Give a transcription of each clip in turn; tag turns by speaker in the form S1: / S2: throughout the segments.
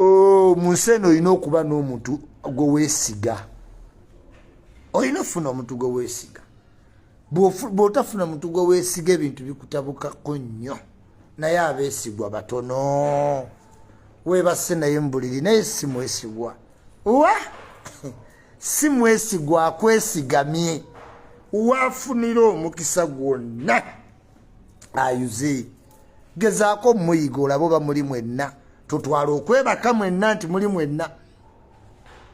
S1: Museno olina okuba n'omuntu gwe weesiga. Olina ofuna omuntu gwe weesiga. Bw'otafuna muntu gwe weesiga ebintu bikutabukako nnyo. Naye abeesigwa batono. Weebase naye mbuliri naye si mwesigwa. Wa? Si mwesigwa akwesigamye. Waafunira omukisa gwonna ayuze. Gezaako muyiga olaba oba muli mwenna. Tutwala okwebaka mwenna nti muli mwenna.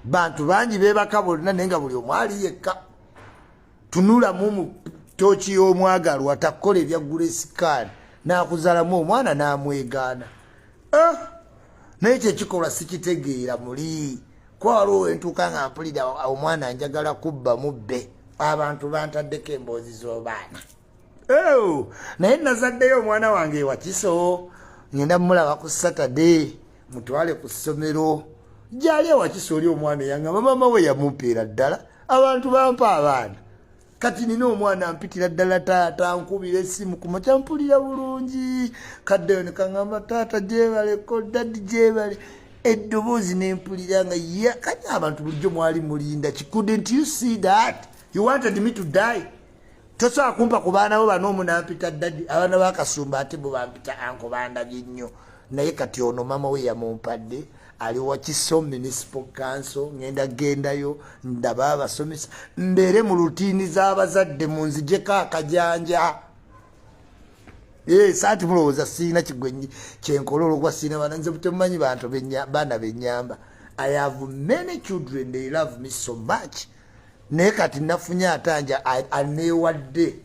S1: Bantu bangi beebaka bonna naye nga buli omu ali yekka. Tunulamu mu tooki y'omwagalwa takola ebyaggula esikaani n'akuzaalamu omwana n'amwegaana. Naye ekyo ekikolwa sikitegeera muli. Kwaliwo entuuka nga mpulira omwana njagala kubba mubbe. Abantu bantaddeko emboozi z'obaana. Naye nazaddeyo omwana wange ewakiso. Ngenda mulaba ku Saturday mutwale ku ssomero. Gyali ewakiso oli omwana eyangamba mama we yamupeera ddala. Abantu bampa abaana. Kati nina omwana ampitira ddala taata nkubira essimu kumakya mpulira bulungi. Kaddeyo ne kaŋŋamba taata gyebaleko daddi gyebale. Eddoboozi n'empulira nga kati abantu bulijjo mwali mulinda. Couldn't you see that? You wanted me to die. Tosobola kumpa ku baana bo bano omu nampita daddi. Abaana b'Akasumba ate bo bampita anko bandabye nnyo. Naye kati ono mama we yamumpadde. Ali Wakiso Municipal Council. Ngenda gendayo ndaba abasomesa. Mbeere mu lutiini z'abazadde munzijeko akajanja. Saati mulowooza sirina kigwenyi kyenkola olw'okuba sirina baana. Nze butemumanyi bantu baana bennyamba. I have many children, they love me so much. Naye kati nafunye atanja aneewadde.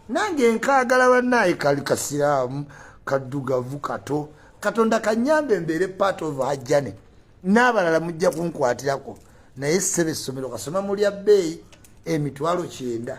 S1: Nange nkaagala bannaaye kali kasiraamu kaddugavu kato. Katonda kanyambe mbeere part of her journey. N'abalala mujja kunkwatirako. Naye ssebe essomero kasoma mu lya bbeeyi emitwalo 9.